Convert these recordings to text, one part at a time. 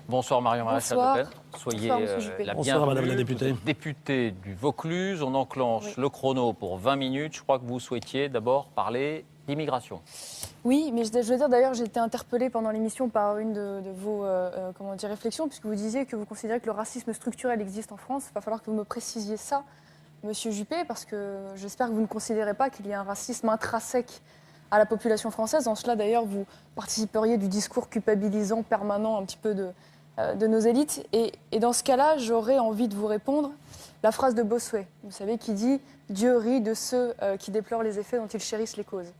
Bonsoir Marion Maréchal Le Pen. Soyez la bienvenue. Madame la députée. Députée du Vaucluse, on enclenche le chrono pour 20 minutes. Je crois que vous souhaitiez d'abord parler d'immigration. Oui, mais je veux dire d'ailleurs, j'ai été interpellée pendant l'émission par une de vos réflexions, puisque vous disiez que vous considérez que le racisme structurel existe en France. Il va falloir que vous me précisiez ça, Monsieur Juppé, parce que j'espère que vous ne considérez pas qu'il y a un racisme intrinsèque à la population française. En cela, d'ailleurs, vous participeriez du discours culpabilisant permanent un petit peu de nos élites. Et dans ce cas-là, j'aurais envie de vous répondre la phrase de Bossuet, vous savez, qui dit « Dieu rit de ceux qui déplorent les effets dont ils chérissent les causes ».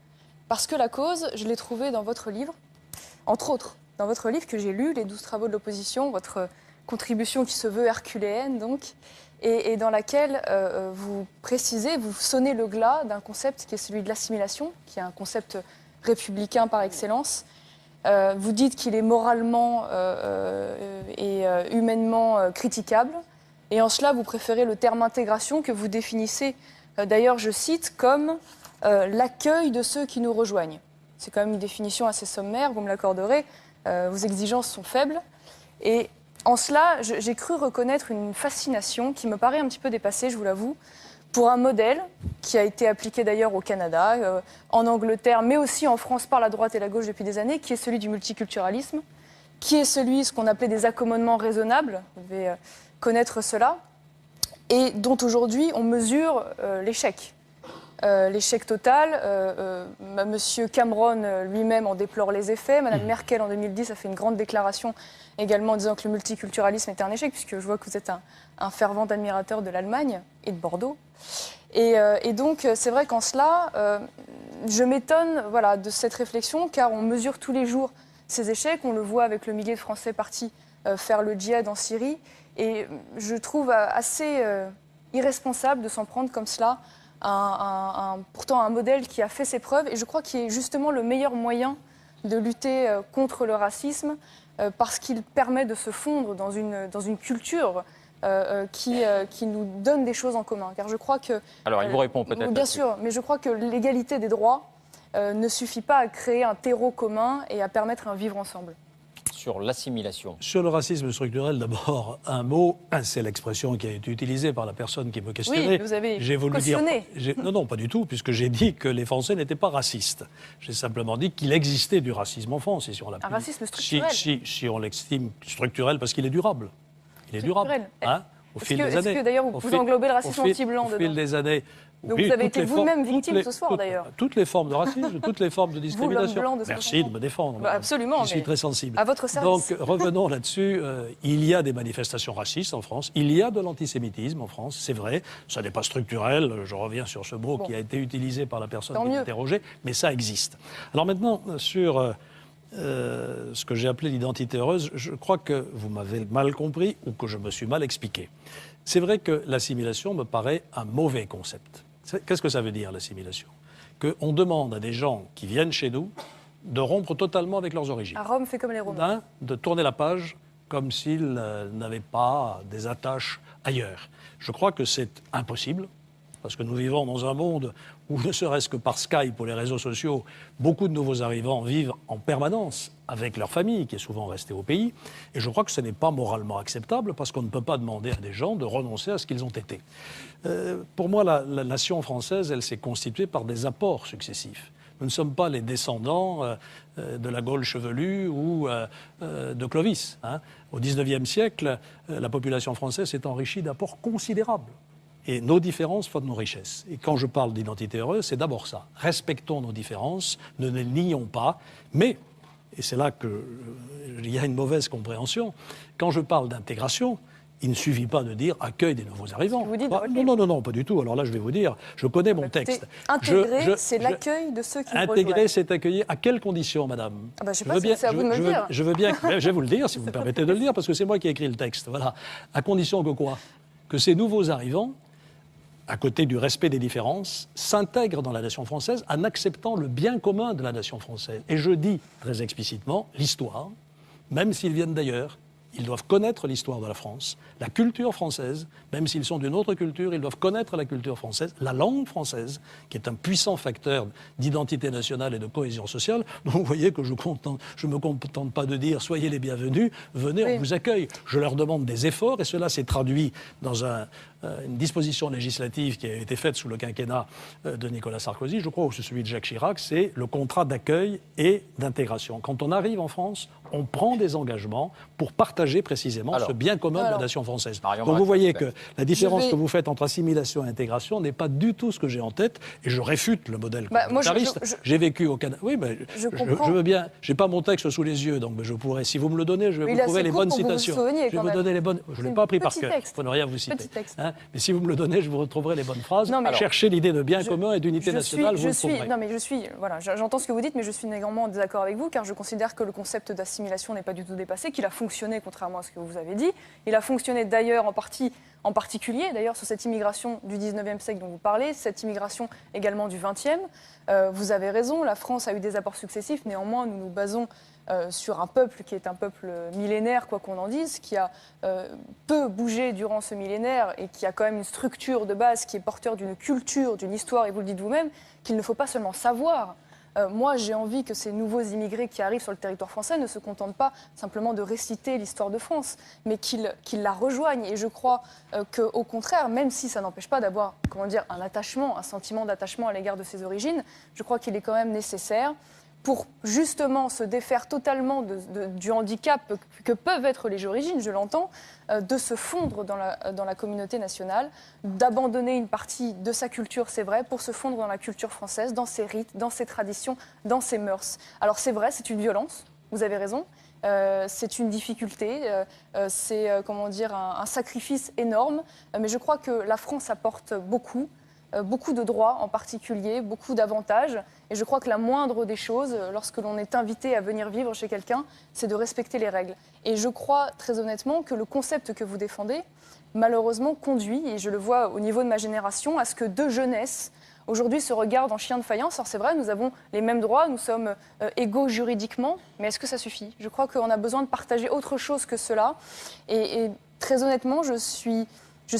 Parce que la cause, je l'ai trouvée dans votre livre, entre autres, dans votre livre que j'ai lu, Les 12 travaux de l'opposition, votre contribution qui se veut herculéenne, donc, et dans laquelle vous précisez, vous sonnez le glas d'un concept qui est celui de l'assimilation, qui est un concept républicain par excellence. Vous dites qu'il est moralement et humainement critiquable, et en cela, vous préférez le terme intégration que vous définissez, d'ailleurs, je cite, comme l'accueil de ceux qui nous rejoignent. C'est quand même une définition assez sommaire, vous me l'accorderez. Vos exigences sont faibles. Et en cela, j'ai cru reconnaître une fascination qui me paraît un petit peu dépassée, je vous l'avoue, pour un modèle qui a été appliqué d'ailleurs au Canada, en Angleterre, mais aussi en France par la droite et la gauche depuis des années, qui est celui du multiculturalisme, qui est celui, ce qu'on appelait des accommodements raisonnables, vous devez connaître cela, et dont aujourd'hui on mesure l'échec. L'échec total. Monsieur Cameron lui-même en déplore les effets. Madame Merkel en 2010 a fait une grande déclaration également en disant que le multiculturalisme était un échec, puisque je vois que vous êtes un fervent admirateur de l'Allemagne et de Bordeaux. Et donc c'est vrai qu'en cela, je m'étonne de cette réflexion, car on mesure tous les jours ces échecs. On le voit avec le millier de Français partis faire le djihad en Syrie. Et je trouve assez irresponsable de s'en prendre comme cela pourtant un modèle qui a fait ses preuves et je crois qu'il est justement le meilleur moyen de lutter contre le racisme parce qu'il permet de se fondre dans une culture qui nous donne des choses en commun. Car je crois que... Alors, il vous répond peut-être. Bien sûr, mais je crois que l'égalité des droits ne suffit pas à créer un terreau commun et à permettre un vivre ensemble. Sur l'assimilation. Sur le racisme structurel, d'abord, un mot, c'est l'expression qui a été utilisée par la personne qui me questionnait. Oui, vous avez cautionné. Non, pas du tout, puisque j'ai dit que les Français n'étaient pas racistes. J'ai simplement dit qu'il existait du racisme en France. Et si on un racisme structurel. Si on l'estime structurel, parce qu'il est durable. Il est durable. Hein, au fil des années. Est-ce que d'ailleurs vous englobez le racisme anti-blanc dedans ? Au fil des années. Donc vous avez été vous-même victime ce soir, d'ailleurs. Toutes les formes de racisme, toutes les formes de discrimination. Vous, merci de me défendre. Absolument. Je suis très sensible. À votre service. Donc revenons là-dessus. Il y a des manifestations racistes en France. Il y a de l'antisémitisme en France, c'est vrai. Ça n'est pas structurel. Je reviens sur ce mot qui a été utilisé par la personne qui m'interrogeait. Mais ça existe. Alors maintenant, sur ce que j'ai appelé l'identité heureuse, je crois que vous m'avez mal compris ou que je me suis mal expliqué. C'est vrai que l'assimilation me paraît un mauvais concept. Qu'est-ce que ça veut dire, l'assimilation ? Qu'on demande à des gens qui viennent chez nous de rompre totalement avec leurs origines. À Rome fait comme les Romains. De tourner la page comme s'ils n'avaient pas des attaches ailleurs. Je crois que c'est impossible, parce que nous vivons dans un monde où, ne serait-ce que par Skype ou les réseaux sociaux, beaucoup de nouveaux arrivants vivent en permanence avec leur famille, qui est souvent restée au pays. Et je crois que ce n'est pas moralement acceptable, parce qu'on ne peut pas demander à des gens de renoncer à ce qu'ils ont été. Pour moi, la nation française, elle s'est constituée par des apports successifs. Nous ne sommes pas les descendants de la Gaule chevelue ou de Clovis. Hein. Au XIXe siècle, la population française s'est enrichie d'apports considérables. Et nos différences font de nos richesses. Et quand je parle d'identité heureuse, c'est d'abord ça. Respectons nos différences, ne les nions pas, mais, et c'est là qu'il y a une mauvaise compréhension, quand je parle d'intégration, il ne suffit pas de dire accueil des nouveaux arrivants. Vous dites non, pas du tout. Alors là, je vais vous dire, je connais mon texte. Intégrer, c'est l'accueil de ceux qui rejoignent. Intégrer, c'est accueillir. À quelles conditions, madame ? Je ne sais pas si c'est à vous de me le dire. Je veux bien, je vais vous le dire, si vous me permettez de le dire, parce que c'est moi qui ai écrit le texte. Voilà. À condition que quoi ? Que ces nouveaux arrivants, à côté du respect des différences, s'intègrent dans la nation française en acceptant le bien commun de la nation française. Et je dis très explicitement, l'histoire, même s'ils viennent d'ailleurs, Ils doivent connaître l'histoire de la France, la culture française, même s'ils sont d'une autre culture, ils doivent connaître la culture française, la langue française, qui est un puissant facteur d'identité nationale et de cohésion sociale. Donc vous voyez que je ne me contente pas de dire « soyez les bienvenus, venez, on vous accueille ». Je leur demande des efforts et cela s'est traduit dans une disposition législative qui a été faite sous le quinquennat de Nicolas Sarkozy, je crois, ou celui de Jacques Chirac, c'est le contrat d'accueil et d'intégration. Quand on arrive en France, on prend des engagements pour partager précisément ce bien commun de la nation française. Donc vous voyez que la différence que vous faites entre assimilation et intégration n'est pas du tout ce que j'ai en tête, et je réfute le modèle communautariste. J'ai vécu au Canada. Oui, mais je veux bien. J'ai pas mon texte sous les yeux, donc je pourrais. Si vous me le donnez, je vais vous trouver les bonnes citations. Je vais vous donner les bonnes. Je ne l'ai pas appris par cœur. Pour ne rien vous citer. Hein, mais si vous me le donnez, je vous retrouverai les bonnes phrases. Cherchez l'idée de bien commun et d'unité nationale. Vous le trouverez. Non, mais voilà, j'entends ce que vous dites, mais je suis néanmoins en désaccord avec vous, car je considère que le concept d'assimilation n'est pas du tout dépassé, qu'il a fonctionné contrairement à ce que vous avez dit. Il a fonctionné d'ailleurs en particulier d'ailleurs sur cette immigration du 19e siècle dont vous parlez, cette immigration également du 20e. Vous avez raison, la France a eu des apports successifs, néanmoins nous nous basons sur un peuple qui est un peuple millénaire, quoi qu'on en dise, qui a peu bougé durant ce millénaire et qui a quand même une structure de base qui est porteur d'une culture, d'une histoire, et vous le dites vous-même, qu'il ne faut pas seulement savoir. Moi, j'ai envie que ces nouveaux immigrés qui arrivent sur le territoire français ne se contentent pas simplement de réciter l'histoire de France, mais qu'ils la rejoignent. Et je crois qu'au contraire, même si ça n'empêche pas d'avoir, un attachement, un sentiment d'attachement à l'égard de ses origines, je crois qu'il est quand même nécessaire pour justement se défaire totalement du handicap que peuvent être les origines, je l'entends, de se fondre dans la communauté nationale, d'abandonner une partie de sa culture, c'est vrai, pour se fondre dans la culture française, dans ses rites, dans ses traditions, dans ses mœurs. Alors c'est vrai, c'est une violence, vous avez raison, c'est une difficulté, c'est un sacrifice énorme, mais je crois que la France apporte beaucoup de droits en particulier, beaucoup d'avantages. Et je crois que la moindre des choses, lorsque l'on est invité à venir vivre chez quelqu'un, c'est de respecter les règles. Et je crois très honnêtement que le concept que vous défendez, malheureusement, conduit, et je le vois au niveau de ma génération, à ce que deux jeunesses aujourd'hui se regardent en chien de faïence. Alors c'est vrai, nous avons les mêmes droits, nous sommes égaux juridiquement, mais est-ce que ça suffit? Je crois qu'on a besoin de partager autre chose que cela. Et très honnêtement, je suis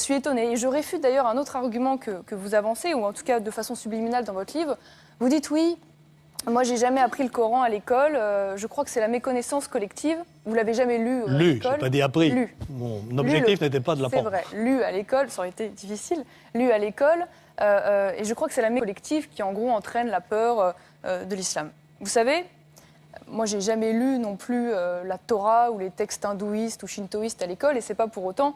étonnée. Et je réfute d'ailleurs un autre argument que vous avancez, ou en tout cas de façon subliminale dans votre livre. Vous dites oui, moi j'ai jamais appris le Coran à l'école, je crois que c'est la méconnaissance collective. Vous l'avez jamais lu à l'école? J'ai pas dit appris. Lu. Mon objectif n'était pas de l'apprendre. C'est vrai, lu à l'école, ça aurait été difficile. Lu à l'école, et je crois que c'est la méconnaissance collective qui en gros entraîne la peur de l'islam. Vous savez, moi, j'ai jamais lu non plus la Torah ou les textes hindouistes ou shintoïstes à l'école, et c'est pas pour autant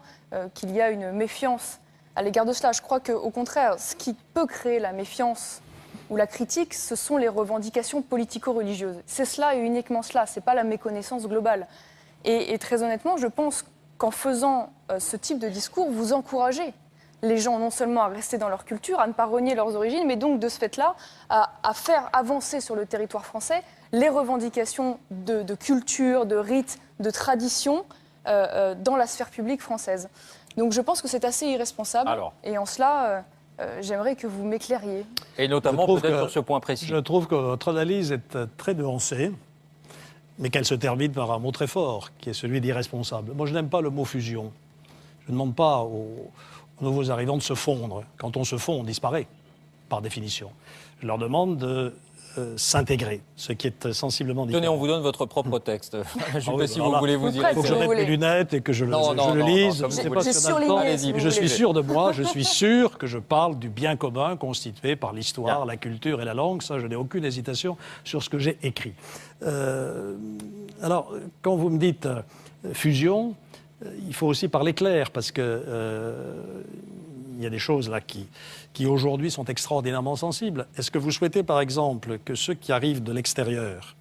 qu'il y a une méfiance à l'égard de cela. Je crois qu'au contraire, ce qui peut créer la méfiance ou la critique, ce sont les revendications politico-religieuses. C'est cela et uniquement cela, c'est pas la méconnaissance globale. Et très honnêtement, je pense qu'en faisant ce type de discours, vous encouragez les gens non seulement à rester dans leur culture, à ne pas renier leurs origines, mais donc de ce fait-là, à faire avancer sur le territoire français les revendications de culture, de rites, de traditions dans la sphère publique française. Donc je pense que c'est assez irresponsable. Et en cela, j'aimerais que vous m'éclairiez. Et notamment peut-être sur ce point précis. Je trouve que votre analyse est très nuancée, mais qu'elle se termine par un mot très fort, qui est celui d'irresponsable. Moi, je n'aime pas le mot fusion. Je ne demande pas aux nouveaux arrivants de se fondre. Quand on se fond, on disparaît, par définition. Je leur demande de s'intégrer, ce qui est sensiblement différent. Tenez, on vous donne votre propre texte. Si vous voulez vous dire. Il faut que je mette mes lunettes et que je le lise. Je ne sais pas si on a le temps. Je suis sûr de moi, je suis sûr que je parle du bien commun constitué par l'histoire, la culture et la langue. Ça, je n'ai aucune hésitation sur ce que j'ai écrit. Alors, quand vous me dites fusion, il faut aussi parler clair, parce que il y a des choses là qui aujourd'hui sont extraordinairement sensibles. Est-ce que vous souhaitez, par exemple, que ceux qui arrivent de l'extérieur,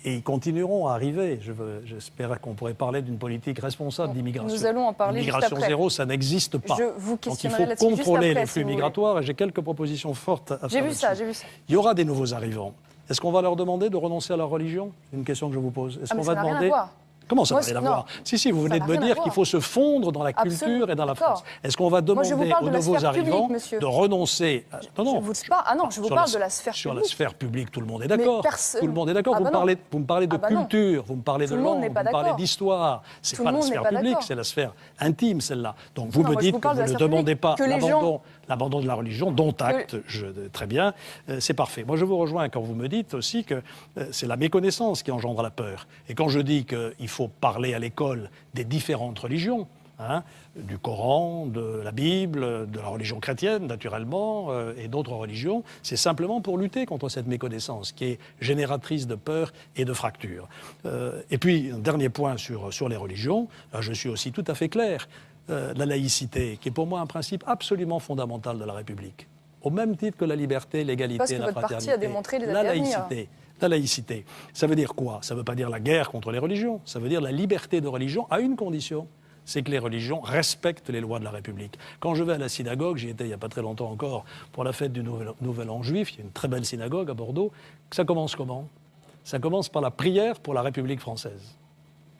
et ils continueront à arriver, j'espère qu'on pourrait parler d'une politique responsable d'immigration. Nous allons en parler juste après. L'immigration zéro, ça n'existe pas. Donc il faut contrôler les flux migratoires, et j'ai quelques propositions fortes à faire. J'ai vu ça. Il y aura des nouveaux arrivants. Est-ce qu'on va leur demander de renoncer à leur religion? C'est une question que je vous pose. Est-ce qu'on va demander... Comment ça Moi, n'a rien à non. voir? Si, vous Ça venez n'a de me rien à dire voir. qu'il faut se fondre dans la culture Absolument, et dans la d'accord. France. Est-ce qu'on va Moi, je vous demander parle aux de la nouveaux sphère publique, arrivants monsieur. de renoncer Je vous parle- ah non, je vous sur parle de la sphère Sur la publique. sphère publique, tout le monde est d'accord. personne- Tout le monde est d'accord. Ah vous, bah me non. vous me parlez de Ah bah non. culture, vous me parlez Tout de le monde langue, n'est vous pas me parlez d'accord. d'histoire. C'est Tout pas le la monde n'est sphère pas publique, d'accord. c'est la sphère intime, celle-là. Donc vous Non, me moi, je dites vous que parle vous de la ne sphère demandez publique. pas Que les gens- l'abandon de la religion, dont acte, très bien, c'est parfait. Moi, je vous rejoins quand vous me dites aussi que c'est la méconnaissance qui engendre la peur. Et quand je dis qu'il faut parler à l'école des différentes religions, hein, du Coran, de la Bible, de la religion chrétienne, naturellement, et d'autres religions, c'est simplement pour lutter contre cette méconnaissance qui est génératrice de peur et de fractures. Et puis, un dernier point sur les religions, là, je suis aussi tout à fait clair. La laïcité, qui est pour moi un principe absolument fondamental de la République, au même titre que la liberté, l'égalité, Parce que la votre parti fraternité. a démontré les la années à venir. laïcité. La laïcité, ça veut dire quoi? Ça ne veut pas dire la guerre contre les religions, ça veut dire la liberté de religion à une condition, c'est que les religions respectent les lois de la République. Quand je vais à la synagogue, j'y étais il n'y a pas très longtemps encore pour la fête du Nouvel An juif, il y a une très belle synagogue à Bordeaux, ça commence comment? Ça commence par la prière pour la République française.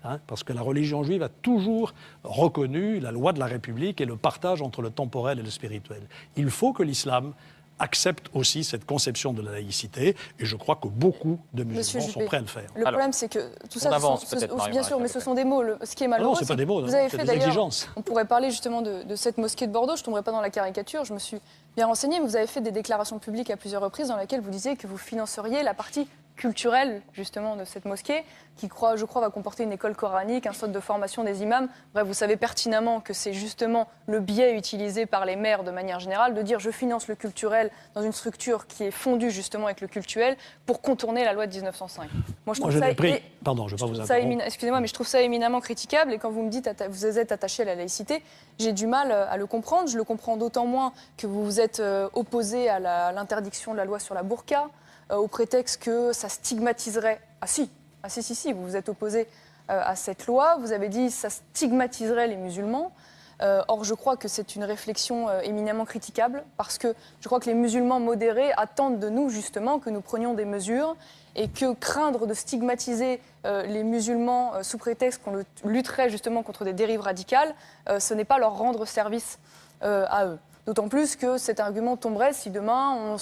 Hein, parce que la religion juive a toujours reconnu la loi de la République et le partage entre le temporel et le spirituel. Il faut que l'islam accepte aussi cette conception de la laïcité, et je crois que beaucoup de musulmans sont prêts à le faire. Le problème, c'est que tout ça, avance ce sont- peut-être, Marie-Marie bien sûr, mais ce sont des mots. Ce qui est Ah malheureux, non, c'est pas des mots, vous non, avez c'est fait des d'ailleurs. exigences. On pourrait parler justement de cette mosquée de Bordeaux. Je ne tomberai pas dans la caricature. Je me suis bien renseignée, mais vous avez fait des déclarations publiques à plusieurs reprises dans lesquelles vous disiez que vous financeriez la partie culturelle justement de cette mosquée qui, je crois, va comporter une école coranique, un centre de formation des imams. Bref, vous savez pertinemment que c'est justement le biais utilisé par les maires de manière générale de dire je finance le culturel dans une structure qui est fondue justement avec le cultuel pour contourner la loi de 1905. Moi, Je l'ai pris. Pardon, je ne vais pas vous interrompre. Excusez-moi, mais je trouve ça éminemment critiquable. Et quand vous me dites vous êtes attaché à la laïcité, j'ai du mal à le comprendre. Je le comprends d'autant moins que vous vous êtes opposé à l'interdiction de la loi sur la burqa, au prétexte que ça stigmatiserait. Ah si, vous vous êtes opposé à cette loi. Vous avez dit que ça stigmatiserait les musulmans. Or, je crois que c'est une réflexion éminemment critiquable parce que je crois que les musulmans modérés attendent de nous justement que nous prenions des mesures et que craindre de stigmatiser les musulmans sous prétexte qu'on lutterait justement contre des dérives radicales, ce n'est pas leur rendre service à eux. D'autant plus que cet argument tomberait si demain on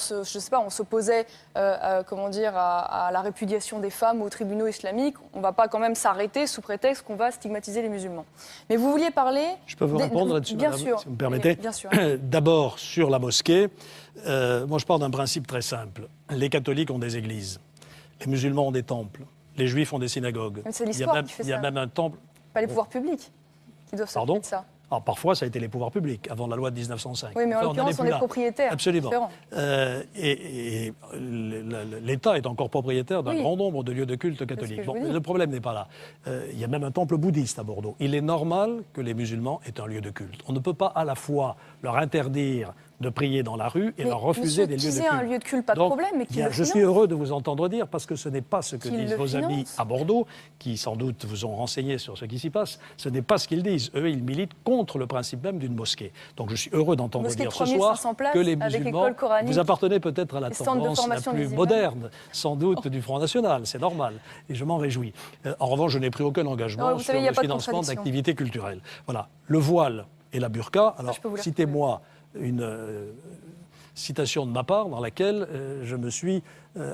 s'opposait à la répudiation des femmes aux tribunaux islamiques. On ne va pas quand même s'arrêter sous prétexte qu'on va stigmatiser les musulmans. Mais vous vouliez parler... Je peux vous répondre là-dessus, bien madame, sûr, si vous me permettez. bien sûr. D'abord, sur la mosquée, moi je pars d'un principe très simple. Les catholiques ont des églises, les musulmans ont des temples, les juifs ont des synagogues. Mais c'est l'histoire qui fait Il y a ça. même un temple... Pas les pouvoirs publics qui doivent s'occuper Pardon de ça. Alors, parfois, ça a été les pouvoirs publics, avant la loi de 1905. Oui, mais en Enfin, l'occurrence, n'en on plus est là. propriétaire. Absolument. Différent. Et l'État est encore propriétaire d'un Oui. grand nombre de lieux de culte ce que catholiques. je Bon, vous dis. le problème n'est pas là. Il y a même un temple bouddhiste à Bordeaux. Il est normal que les musulmans aient un lieu de culte. On ne peut pas à la fois leur interdire de prier dans la rue et Mais leur refuser des lieux de qu'ils culte. aient un lieu de culte, pas de Donc, problème, mais qu'ils le je suis financent. heureux de vous entendre dire, parce que ce n'est pas ce que Qu'ils disent le vos amis financent. à Bordeaux, qui sans doute vous ont renseigné sur ce qui s'y passe. Ce n'est pas ce qu'ils disent. Eux, ils militent contre le principe même d'une mosquée. Donc je suis heureux d'entendre Mosquée dire de ce soir 3500 places, que les avec musulmans... école coranique, Vous appartenez peut-être à la et centre de tendance la formation plus des imams. moderne, sans doute, du Front National. C'est normal. Et je m'en réjouis. En revanche, je n'ai pris aucun engagement Non, vous savez, il y sur a le pas de financement contradiction. d'activités culturelles. Voilà. Le voile et la burqa. Alors, je peux vous le citez-moi une... citation de ma part dans laquelle je me suis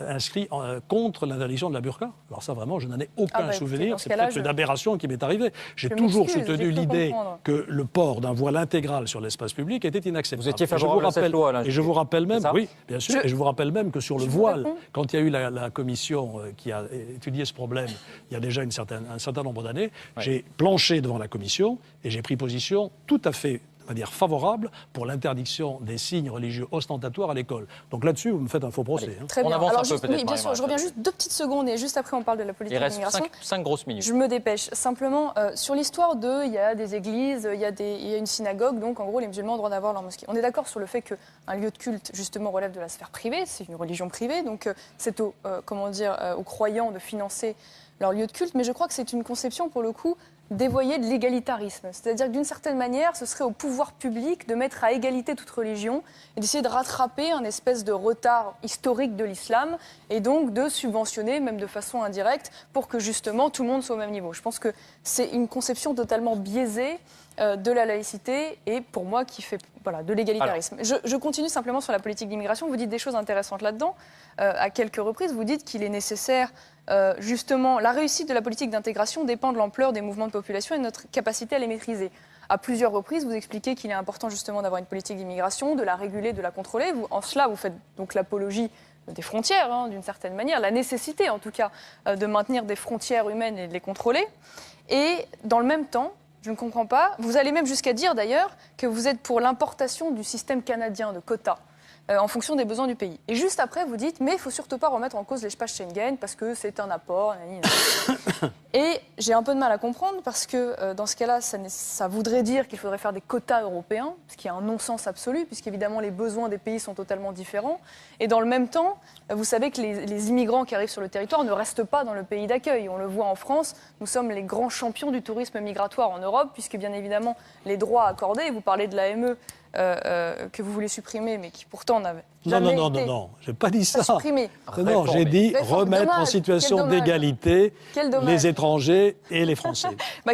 inscrit contre l'interdiction de la burqa. Alors ça, vraiment, je n'en ai aucun écoutez, dans souvenir. ce C'est cas-là, peut-être une aberration qui m'est arrivée. J'ai je toujours m'excuse, soutenu j'ai cru l'idée comprendre. que le port d'un voile intégral sur l'espace public était inacceptable. Vous étiez Et je vous favorable à cette rappelle- loi, Alain Et je vous rappelle même, C'est ça oui, bien sûr, et je vous rappelle même que sur le Je vous voile, réponds. quand il y a eu la commission qui a étudié ce problème, il y a déjà un certain nombre d'années, j'ai planché devant la commission et j'ai pris position tout à fait on va dire, favorable pour l'interdiction des signes religieux ostentatoires à l'école. Donc là-dessus, vous me faites un faux procès. hein. Très On bien. avance Alors, un peu, juste- peut-être, oui, bien sûr, Marie-Marie. je reviens juste 2 petites secondes et juste après on parle de la Il politique reste d'immigration. 5 grosses minutes. Je me dépêche. Simplement, sur l'histoire il y a des églises, il y a une synagogue, donc en gros, les musulmans ont le droit d'avoir leur mosquée. On est d'accord sur le fait qu'un lieu de culte, justement, relève de la sphère privée, c'est une religion privée, donc c'est aux croyants de financer leur lieu de culte, mais je crois que c'est une conception, pour le coup, dévoyée de l'égalitarisme. C'est-à-dire que d'une certaine manière, ce serait au pouvoir public de mettre à égalité toute religion et d'essayer de rattraper un espèce de retard historique de l'islam et donc de subventionner, même de façon indirecte, pour que justement tout le monde soit au même niveau. Je pense que c'est une conception totalement biaisée de la laïcité et pour moi qui fait de l'égalitarisme. Je continue simplement sur la politique d'immigration. Vous dites des choses intéressantes là-dedans. À quelques reprises, vous dites qu'il est nécessaire, justement, la réussite de la politique d'intégration dépend de l'ampleur des mouvements de population et de notre capacité à les maîtriser. À plusieurs reprises, vous expliquez qu'il est important justement d'avoir une politique d'immigration, de la réguler, de la contrôler. En cela, vous faites donc l'apologie des frontières, d'une certaine manière, la nécessité en tout cas de maintenir des frontières humaines et de les contrôler. Et dans le même temps, je ne comprends pas. Vous allez même jusqu'à dire d'ailleurs que vous êtes pour l'importation du système canadien de quotas en fonction des besoins du pays. Et juste après, vous dites, mais il ne faut surtout pas remettre en cause l'espace Schengen parce que c'est un apport. Et j'ai un peu de mal à comprendre parce que dans ce cas-là, ça voudrait dire qu'il faudrait faire des quotas européens, ce qui est un non-sens absolu, puisqu'évidemment les besoins des pays sont totalement différents. Et dans le même temps, vous savez que les immigrants qui arrivent sur le territoire ne restent pas dans le pays d'accueil. On le voit en France, nous sommes les grands champions du tourisme migratoire en Europe, puisque bien évidemment les droits accordés, vous parlez de l'AME, que vous voulez supprimer, mais qui pourtant n'avait jamais été... Non, je n'ai pas dit ça. Supprimé. Non, j'ai dit remettre dommage, en situation d'égalité les étrangers et les Français.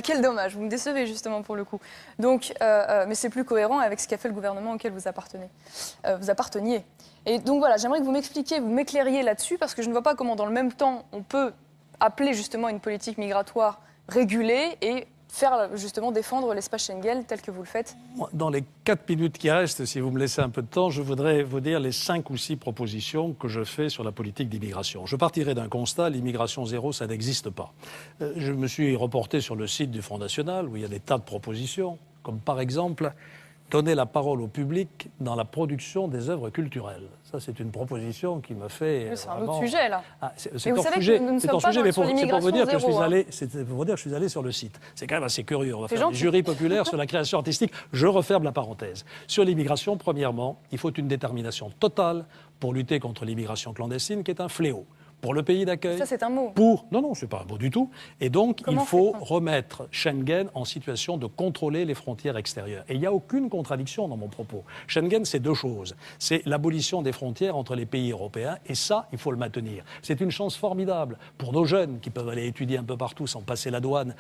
Quel dommage, vous me décevez justement pour le coup. Donc, mais c'est plus cohérent avec ce qu'a fait le gouvernement auquel vous apparteniez. Et donc voilà, j'aimerais que vous m'expliquiez, vous m'éclairiez là-dessus, parce que je ne vois pas comment dans le même temps on peut appeler justement une politique migratoire régulée et faire justement défendre l'espace Schengen tel que vous le faites. Dans les 4 minutes qui restent, si vous me laissez un peu de temps, je voudrais vous dire les 5 ou 6 propositions que je fais sur la politique d'immigration. Je partirai d'un constat, l'immigration zéro, ça n'existe pas. Je me suis reporté sur le site du Front National où il y a des tas de propositions, comme par exemple donner la parole au public dans la production des œuvres culturelles. Ça, c'est une proposition qui me fait... C'est un autre sujet, là. C'est hors sujet, mais c'est pour vous dire que je suis allé sur le site. C'est quand même assez curieux. On va faire des jurys populaires sur la création artistique. Je referme la parenthèse. Sur l'immigration, premièrement, il faut une détermination totale pour lutter contre l'immigration clandestine, qui est un fléau. Pour le pays d'accueil. Ça, c'est un mot. Non, c'est pas un mot du tout. Et donc, il faut remettre Schengen en situation de contrôler les frontières extérieures. Et il n'y a aucune contradiction dans mon propos. Schengen, c'est 2 choses. C'est l'abolition des frontières entre les pays européens, et ça, il faut le maintenir. C'est une chance formidable pour nos jeunes qui peuvent aller étudier un peu partout sans passer la douane.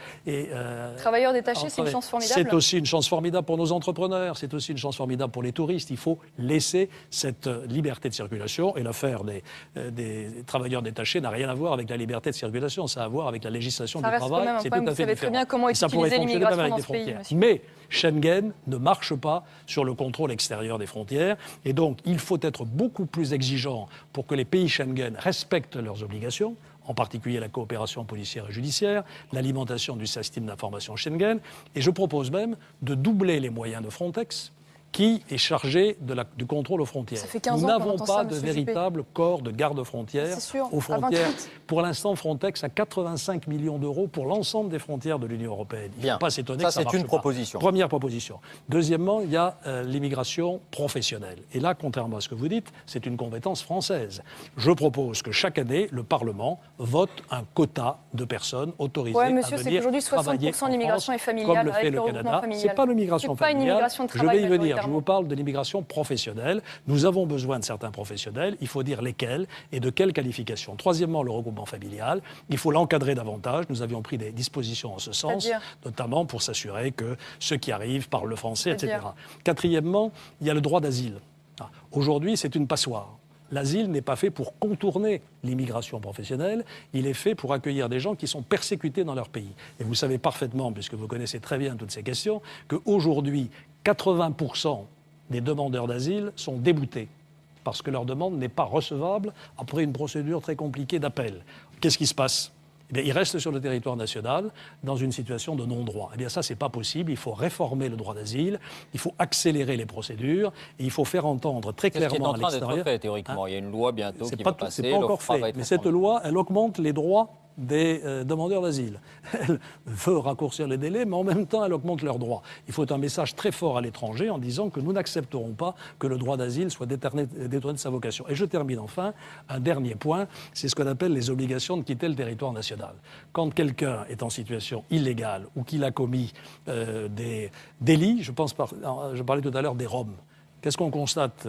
Travailleurs détachés, c'est une chance formidable. C'est aussi une chance formidable pour nos entrepreneurs, c'est aussi une chance formidable pour les touristes. Il faut laisser cette liberté de circulation, et l'affaire des travailleurs détaché n'a rien à voir avec la liberté de circulation, ça a à voir avec la législation du travail. C'est tout à fait différent. Vous savez très bien comment utiliser l'immigration dans ce pays, monsieur. Mais Schengen ne marche pas sur le contrôle extérieur des frontières, et donc il faut être beaucoup plus exigeant pour que les pays Schengen respectent leurs obligations, en particulier la coopération policière et judiciaire, l'alimentation du système d'information Schengen, et je propose même de doubler les moyens de Frontex, qui est chargé du contrôle aux frontières. Nous n'avons pas de véritable corps de garde-frontières aux frontières. Pour l'instant, Frontex a 85 millions d'euros pour l'ensemble des frontières de l'Union européenne. Il ne faut pas s'étonner que ça marche pas. C'est une proposition. Première proposition. Deuxièmement, il y a l'immigration professionnelle. Et là, contrairement à ce que vous dites, c'est une compétence française. Je propose que chaque année, le Parlement vote un quota de personnes autorisées à venir travailler en France, l'immigration est familiale, comme le fait le Canada. Ce n'est pas l'immigration familiale. Je vais y venir. Je vous parle de l'immigration professionnelle. Nous avons besoin de certains professionnels. Il faut dire lesquels et de quelles qualifications. Troisièmement, le regroupement familial. Il faut l'encadrer davantage. Nous avions pris des dispositions en ce sens, notamment pour s'assurer que ceux qui arrivent parlent le français, etc. Quatrièmement, il y a le droit d'asile. Aujourd'hui, c'est une passoire. L'asile n'est pas fait pour contourner l'immigration professionnelle, il est fait pour accueillir des gens qui sont persécutés dans leur pays. Et vous savez parfaitement, puisque vous connaissez très bien toutes ces questions, qu'aujourd'hui, 80% des demandeurs d'asile sont déboutés parce que leur demande n'est pas recevable après une procédure très compliquée d'appel. Qu'est-ce qui se passe ? Ils restent sur le territoire national dans une situation de non-droit. Eh bien ça, c'est pas possible. Il faut réformer le droit d'asile, il faut accélérer les procédures, et il faut faire entendre très clairement à l'extérieur... C'est ce qui est en train d'être fait, théoriquement. Il y a une loi bientôt qui va passer. C'est pas encore fait. Mais cette loi, elle augmente les droits des demandeurs d'asile. Elle veut raccourcir les délais, mais en même temps, elle augmente leurs droits. Il faut un message très fort à l'étranger en disant que nous n'accepterons pas que le droit d'asile soit détourné de sa vocation. Et je termine enfin, un dernier point, c'est ce qu'on appelle les obligations de quitter le territoire national. Quand quelqu'un est en situation illégale ou qu'il a commis des délits, je parlais tout à l'heure des Roms. Qu'est-ce qu'on constate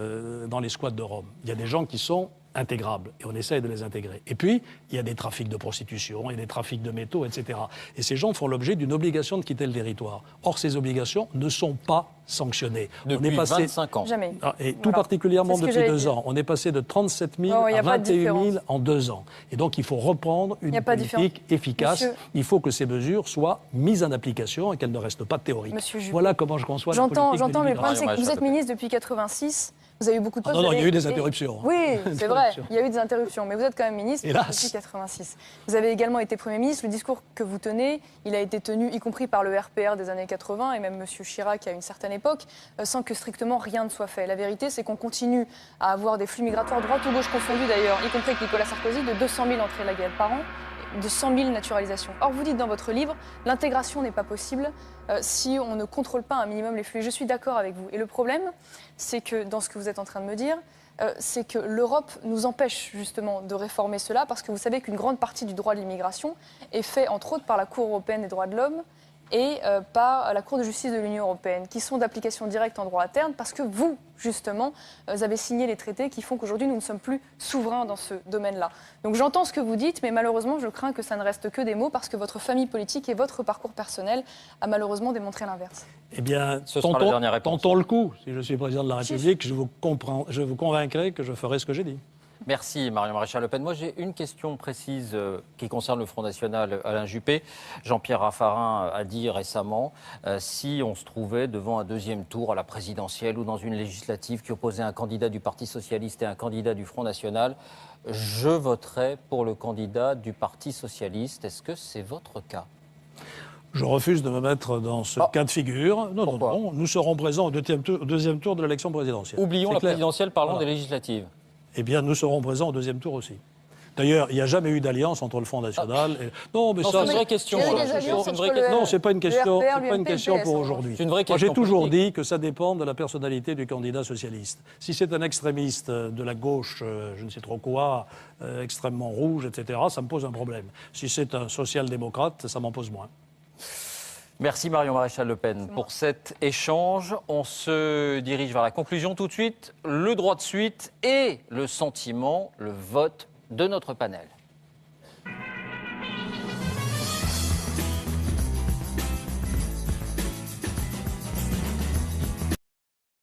dans les squats de Rome? Il y a des gens qui sont intégrables et on essaye de les intégrer. Et puis, il y a des trafics de prostitution, il y a des trafics de métaux, etc. Et ces gens font l'objet d'une obligation de quitter le territoire. Or, ces obligations ne sont pas sanctionnées. Depuis 25 ans. Jamais. Et tout particulièrement C'est ce que depuis j'allais 2 dire. ans. On est passé de 37 000 Oh, il y à a pas de 21 000 différence. en 2 ans. Et donc, il faut reprendre une Il y a pas de politique efficace. Monsieur- Il faut que ces mesures soient mises en application et qu'elles ne restent pas théoriques. Monsieur Juppé. Voilà comment je conçois la J'entends, politique de mais le problème, c'est l'immigration. que vous êtes ministre depuis 86. Vous avez eu beaucoup de postes. non, vous il y a avez- eu des interruptions. Oui, c'est vrai, Interruptions. il y a eu des interruptions, mais vous êtes quand même ministre Hélas. depuis 86. Vous avez également été Premier ministre. Le discours que vous tenez, il a été tenu, y compris par le RPR des années 80 et même M. Chirac à une certaine époque, sans que strictement rien ne soit fait. La vérité, c'est qu'on continue à avoir des flux migratoires droite ou gauche confondus d'ailleurs, y compris avec Nicolas Sarkozy, de 200 000 entrées légales par an, de 100 000 naturalisations. Or, vous dites dans votre livre, l'intégration n'est pas possible si on ne contrôle pas un minimum les flux. Je suis d'accord avec vous. Et le problème, c'est que dans ce que vous êtes en train de me dire, c'est que l'Europe nous empêche justement de réformer cela parce que vous savez qu'une grande partie du droit de l'immigration est fait entre autres par la Cour européenne des droits de l'homme et par la Cour de justice de l'Union européenne, qui sont d'application directe en droit interne parce que vous, justement, avez signé les traités qui font qu'aujourd'hui nous ne sommes plus souverains dans ce domaine-là. Donc j'entends ce que vous dites, mais malheureusement je crains que ça ne reste que des mots parce que votre famille politique et votre parcours personnel a malheureusement démontré l'inverse. Eh bien, Ce sera la dernière réponse. tentons le coup. Si je suis président de la République, je vous convaincrai que je ferai ce que j'ai dit. Merci Marion Maréchal Le Pen. Moi j'ai une question précise qui concerne le Front National, Alain Juppé. Jean-Pierre Raffarin a dit récemment si on se trouvait devant un deuxième tour à la présidentielle ou dans une législative qui opposait un candidat du Parti Socialiste et un candidat du Front National, je voterai pour le candidat du Parti Socialiste. Est-ce que c'est votre cas? Je refuse de me mettre dans ce cas de figure. Non, Pourquoi? non, nous serons présents au deuxième tour de l'élection présidentielle. Oublions C'est la clair. présidentielle, parlons Voilà. des législatives. Eh bien, nous serons présents au deuxième tour aussi. D'ailleurs, il n'y a jamais eu d'alliance entre le Front National et... Non, mais Non, ça... c'est une vraie question. Il y a eu là. des C'est alliances une entre vraie le- question. Non, c'est pas une question, RPR, c'est pas une l'UMP, question le pour PS, aujourd'hui. C'est une vraie Moi, j'ai question toujours politique. dit que ça dépend de la personnalité du candidat socialiste. Si c'est un extrémiste de la gauche, je ne sais trop quoi, extrêmement rouge, etc., ça me pose un problème. Si c'est un social-démocrate, ça m'en pose moins. Merci Marion Maréchal Le Pen pour cet échange. On se dirige vers la conclusion tout de suite. Le droit de suite et le sentiment, le vote de notre panel.